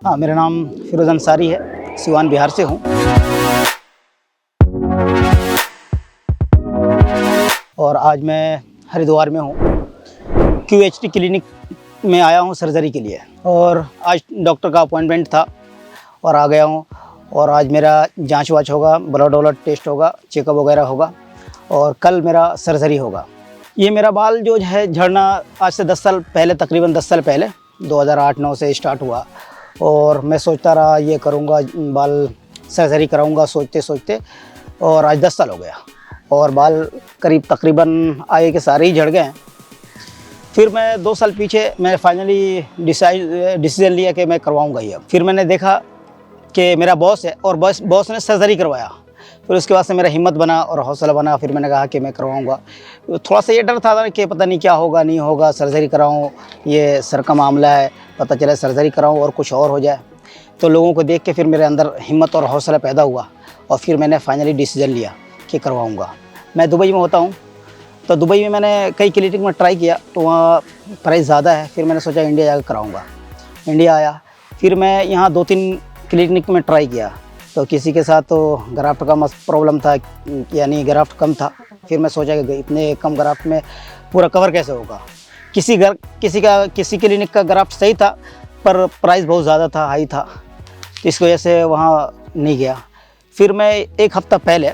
हाँ, मेरा नाम फिरोज़ अंसारी है, सिवान बिहार से हूँ और आज मैं हरिद्वार में हूँ। QHT क्लिनिक में आया हूँ सर्जरी के लिए और आज डॉक्टर का अपॉइंटमेंट था और आ गया हूँ। और आज मेरा जांच वाच होगा, ब्लड वलड टेस्ट होगा, चेकअप वगैरह होगा और कल मेरा सर्जरी होगा। ये मेरा बाल जो है झड़ना आज से 10 साल पहले, तकरीबन 10 साल पहले 2008-9 से स्टार्ट हुआ और मैं सोचता रहा ये करूँगा, बाल सर्जरी कराऊँगा सोचते सोचते, और आज 10 साल हो गया और बाल करीब तकरीबन आगे के सारे ही झड़ गए हैं। फिर मैं 2 साल पीछे मैं फाइनली डिसीजन लिया कि मैं करवाऊँगा ही। अब फिर मैंने देखा कि मेरा बॉस है और बॉस ने सर्जरी करवाया। फिर उसके बाद से मेरा हिम्मत बना और हौसला बना। फिर मैंने कहा कि मैं करवाऊँगा। थोड़ा सा ये डर था कि पता नहीं क्या होगा, नहीं होगा, सर्जरी कराऊँ, ये सर का मामला है, पता चले सर्जरी कराऊँ और कुछ और हो जाए। तो लोगों को देख के फिर मेरे अंदर हिम्मत और हौसला पैदा हुआ और फिर मैंने फाइनली डिसीजन लिया कि करवाऊँगा। मैं दुबई में होता हूँ, तो दुबई में मैंने कई क्लिनिक में ट्राई किया तो वहाँ प्राइस ज़्यादा है। फिर मैंने सोचा इंडिया जाकर कराऊँगा। इंडिया आया, फिर मैं यहाँ 2-3 क्लिनिक में ट्राई किया तो किसी के साथ तो ग्राफ्ट का प्रॉब्लम था, यानी ग्राफ्ट कम था। फिर मैं सोचा कि इतने कम ग्राफ्ट में पूरा कवर कैसे होगा। किसी क्लिनिक का ग्राफ्ट सही था पर प्राइस बहुत ज़्यादा था, हाई था, इस वजह से वहाँ नहीं गया। फिर मैं 1 हफ़्ता पहले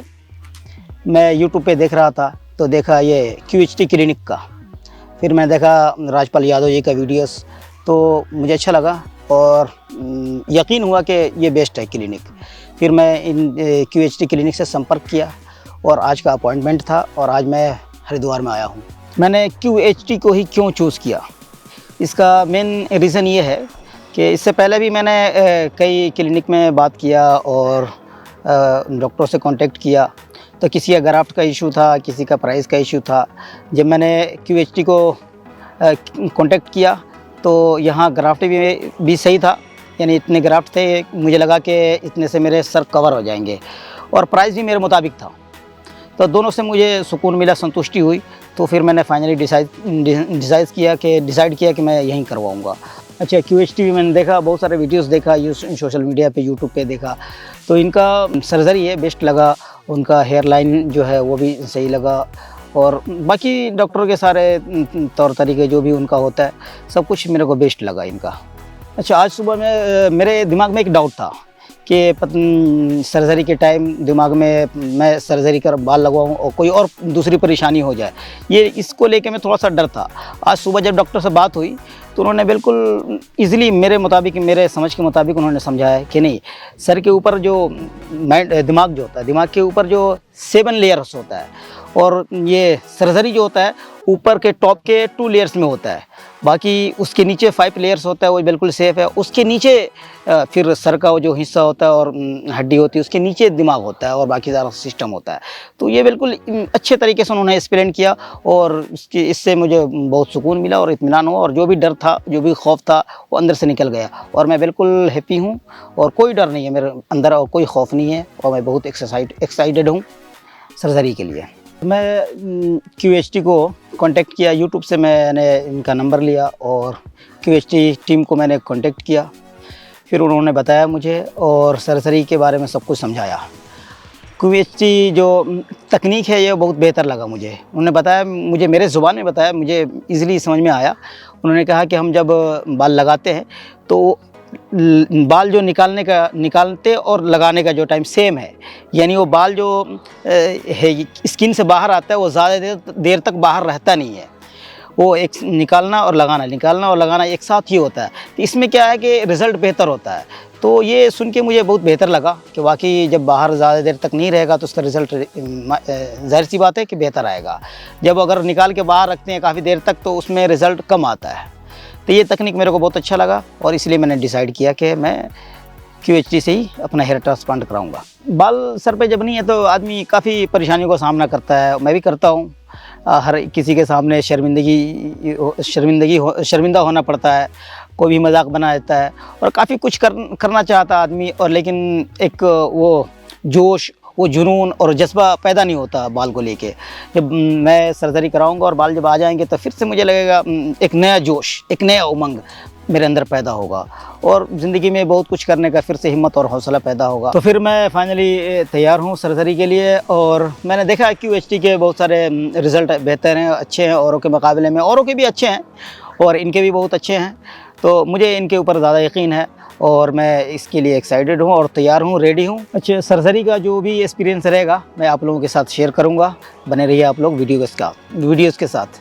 मैं यूट्यूब पे देख रहा था तो देखा ये QHT क्लिनिक का। फिर मैंने देखा राजपाल यादव जी का वीडियोस, तो मुझे अच्छा लगा और यकीन हुआ कि ये बेस्ट है क्लिनिक। फिर मैं इन QHT क्लिनिक से संपर्क किया और आज का अपॉइंटमेंट था और आज मैं हरिद्वार में आया हूँ। मैंने QHT को ही क्यों चूज़ किया, इसका मेन रीज़न ये है कि इससे पहले भी मैंने कई क्लिनिक में बात किया और डॉक्टर से कांटेक्ट किया तो किसी का ग्राफ्ट का इशू था, किसी का प्राइस का इशू था। जब मैंने QHT को कांटेक्ट किया तो यहाँ ग्राफ्ट भी सही था, यानी इतने ग्राफ्ट थे, मुझे लगा कि इतने से मेरे सर कवर हो जाएंगे और प्राइस भी मेरे मुताबिक था। तो दोनों से मुझे सुकून मिला, संतुष्टि हुई। तो फिर मैंने फाइनली डिसाइड किया कि मैं यहीं करवाऊँगा। अच्छा, QHT भी मैंने देखा, बहुत सारे वीडियोस देखा, सोशल मीडिया पे, यूट्यूब पे देखा, तो इनका सर्जरी है बेस्ट लगा। उनका हेयर लाइन जो है वो भी सही लगा और बाकी डॉक्टरों के सारे तौर तरीके जो भी उनका होता है सब कुछ मेरे को बेस्ट लगा इनका। अच्छा, आज सुबह में मेरे दिमाग में एक डाउट था कि सर्जरी के टाइम दिमाग में मैं सर्जरी कर बाल लगवाऊँ और कोई और दूसरी परेशानी हो जाए, ये इसको लेके मैं थोड़ा सा डर था। आज सुबह जब डॉक्टर से बात हुई तो उन्होंने बिल्कुल ईज़िली मेरे समझ के मुताबिक उन्होंने समझाया कि नहीं, सर के ऊपर जो दिमाग जो होता है, दिमाग के ऊपर जो 7 लेयर्स होता है और ये सर्जरी जो होता है ऊपर के टॉप के 2 लेयर्स में होता है, बाकी उसके नीचे 5 लेयर्स होता है, वो बिल्कुल सेफ़ है। उसके नीचे फिर सर का वो जो हिस्सा होता है और हड्डी होती है, उसके नीचे दिमाग होता है और बाकी सारा सिस्टम होता है। तो ये बिल्कुल अच्छे तरीके से उन्होंने एक्सप्लेन किया और इससे मुझे बहुत सुकून मिला और इत्मीनान हुआ और जो भी डर था, जो भी खौफ था, वो अंदर से निकल गया और मैं बिल्कुल हैप्पी हूँ और कोई डर नहीं है मेरे अंदर और कोई खौफ नहीं है और मैं बहुत एक्साइटेड हूँ सर्जरी के लिए। मैं QHT को कांटेक्ट किया, यूट्यूब से मैंने इनका नंबर लिया और QHT टीम को मैंने कांटेक्ट किया। फिर उन्होंने बताया मुझे और सर्जरी के बारे में सब कुछ समझाया। QHT जो तकनीक है ये बहुत बेहतर लगा मुझे। उन्होंने बताया, मुझे मेरे ज़ुबान में बताया, मुझे ईज़िली समझ में आया। उन्होंने कहा कि हम जब बाल लगाते हैं तो बाल जो निकालते और लगाने का जो टाइम सेम है, यानी वो बाल जो है स्किन से बाहर आता है वो ज़्यादा देर तक बाहर रहता नहीं है। वो एक निकालना और लगाना एक साथ ही होता है। तो इसमें क्या है कि रिज़ल्ट बेहतर होता है। तो ये सुन के मुझे बहुत बेहतर लगा कि वाकई जब बाहर ज़्यादा देर तक नहीं रहेगा तो उसका रिज़ल्ट ज़ाहिर सी बात है कि बेहतर आएगा। जब अगर निकाल के बाहर रखते हैं काफ़ी देर तक तो उसमें रिज़ल्ट कम आता है। तो ये तकनीक मेरे को बहुत अच्छा लगा और इसलिए मैंने डिसाइड किया कि मैं QHT से ही अपना हेयर ट्रांसप्लांट कराऊंगा। बाल सर पे जब नहीं है तो आदमी काफ़ी परेशानियों का सामना करता है, मैं भी करता हूँ। हर किसी के सामने शर्मिंदा होना पड़ता है, कोई भी मजाक बना देता है और काफ़ी कुछ करना चाहता है आदमी, और लेकिन एक वो जोश, वो जुनून और जज्बा पैदा नहीं होता बाल को लेके। जब मैं सर्जरी कराऊंगा और बाल जब आ जाएंगे तो फिर से मुझे लगेगा एक नया जोश, एक नया उमंग मेरे अंदर पैदा होगा और ज़िंदगी में बहुत कुछ करने का फिर से हिम्मत और हौसला पैदा होगा। तो फिर मैं फाइनली तैयार हूँ सर्जरी के लिए। और मैंने देखा QHT के बहुत सारे रिज़ल्ट बेहतर हैं, अच्छे हैं औरों के मुकाबले में। औरों के भी अच्छे हैं और इनके भी बहुत अच्छे हैं, तो मुझे इनके ऊपर ज़्यादा यकीन है और मैं इसके लिए एक्साइटेड हूँ और तैयार हूँ, रेडी हूँ। अच्छा, सर्जरी का जो भी एक्सपीरियंस रहेगा मैं आप लोगों के साथ शेयर करूँगा। बने रहिए आप लोग वीडियोज़ के साथ।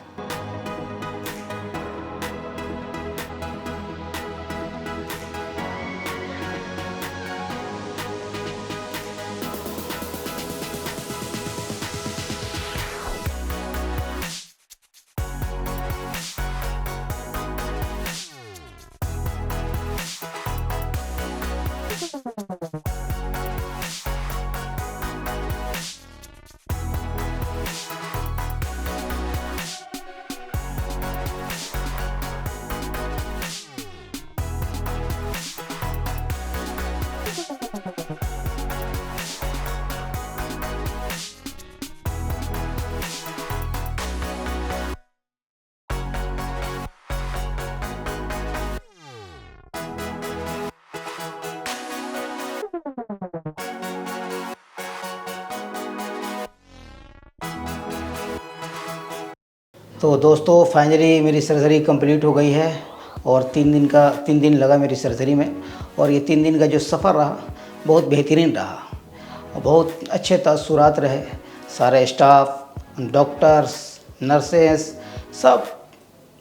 तो दोस्तों फाइनली मेरी सर्जरी कंप्लीट हो गई है और 3 दिन लगा मेरी सर्जरी में। और ये 3 दिन का जो सफ़र रहा बहुत बेहतरीन रहा और बहुत अच्छे तासुरात रहे। सारे स्टाफ, डॉक्टर्स, नर्सेस, सब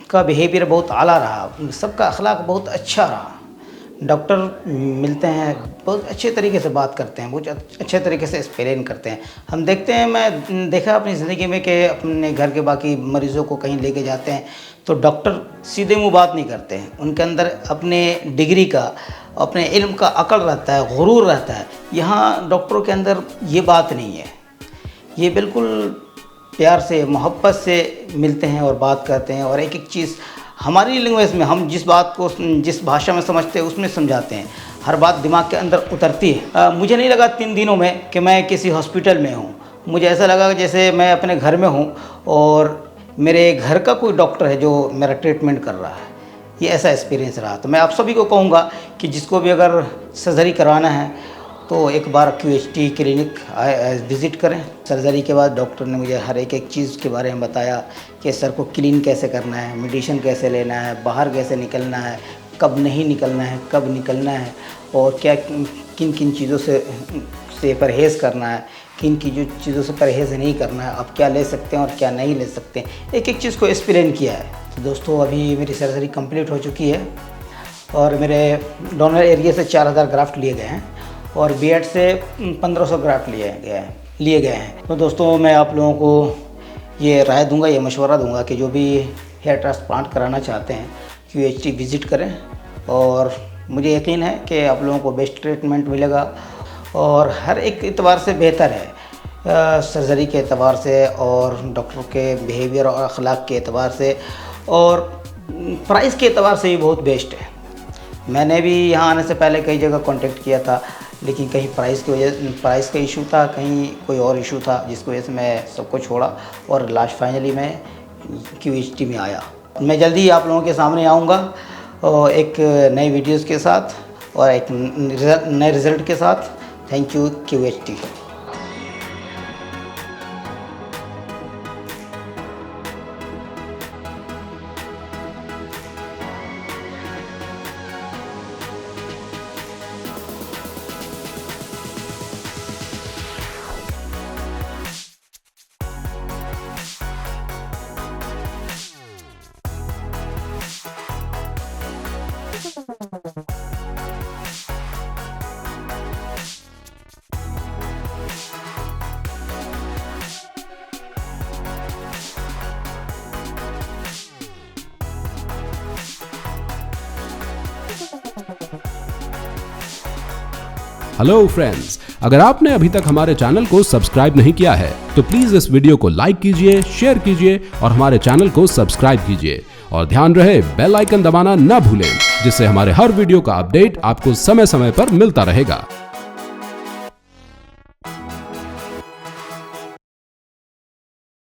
का बिहेवियर बहुत आला रहा, सबका अखलाक बहुत अच्छा रहा। डॉक्टर मिलते हैं, बहुत अच्छे तरीके से बात करते हैं, बहुत अच्छे तरीके से एक्सप्लेन करते हैं। हम देखते हैं, मैं देखा अपनी ज़िंदगी में कि अपने घर के बाकी मरीज़ों को कहीं लेके जाते हैं तो डॉक्टर सीधे मुंह बात नहीं करते हैं। उनके अंदर अपने डिग्री का, अपने इल्म का अकड़ रहता है, गुरूर रहता है। यहाँ डॉक्टरों के अंदर ये बात नहीं है। ये बिल्कुल प्यार से, मोहब्बत से मिलते हैं और बात करते हैं और एक एक चीज़ हमारी लैंग्वेज में, हम जिस बात को जिस भाषा में समझते हैं उसमें समझाते हैं। हर बात दिमाग के अंदर उतरती है। मुझे नहीं लगा 3 दिनों में कि मैं किसी हॉस्पिटल में हूँ। मुझे ऐसा लगा जैसे मैं अपने घर में हूँ और मेरे घर का कोई डॉक्टर है जो मेरा ट्रीटमेंट कर रहा है। ये ऐसा एक्सपीरियंस रहा। तो मैं आप सभी को कहूँगा कि जिसको भी अगर सर्जरी करवाना है तो एक बार QHT क्लिनिक विज़िट करें। सर्जरी के बाद डॉक्टर ने मुझे हर एक चीज़ के बारे में बताया कि सर को क्लीन कैसे करना है, मेडिसिन कैसे लेना है, बाहर कैसे निकलना है, कब नहीं निकलना है, कब निकलना है और क्या किन किन चीज़ों से परहेज़ करना है, किन की जो चीज़ों से परहेज़ नहीं करना है, आप क्या ले सकते हैं और क्या नहीं ले सकते हैं। एक एक चीज़ को एक्सप्लेन किया है। तो दोस्तों अभी मेरी सर्जरी कंप्लीट हो चुकी है और मेरे डोनर एरिया से 4000 ग्राफ्ट लिए गए हैं और बीएड से 1500 ग्राफ्ट लिए गए हैं। तो दोस्तों मैं आप लोगों को ये राय दूंगा, ये मशवरा दूंगा कि जो भी हेयर ट्रांसप्लांट कराना चाहते हैं QHT विज़िट करें और मुझे यकीन है कि आप लोगों को बेस्ट ट्रीटमेंट मिलेगा और हर एक एतबार से बेहतर है। सर्जरी के एतबार से और डॉक्टर के बिहेवियर और अखलाक के एतबार से और प्राइस के एतबार से भी बहुत बेस्ट है। मैंने भी यहाँ आने से पहले कई जगह कांटेक्ट किया था, लेकिन कहीं प्राइस का इशू था, कहीं कोई और इशू था, जिसकी वजह से मैं सबको छोड़ा और लास्ट फाइनली मैं QHT में आया। मैं जल्दी ही आप लोगों के सामने आऊँगा और एक नई वीडियोज़ के साथ और एक नए रिज़ल्ट के साथ। Thank you QHT। Hello friends, अगर आपने अभी तक हमारे चैनल को सब्सक्राइब नहीं किया है तो प्लीज इस वीडियो को लाइक कीजिए, शेयर कीजिए और हमारे चैनल को सब्सक्राइब कीजिए। और ध्यान रहे बेल आइकन दबाना ना भूलें, जिससे हमारे हर वीडियो का अपडेट आपको समय समय पर मिलता रहेगा।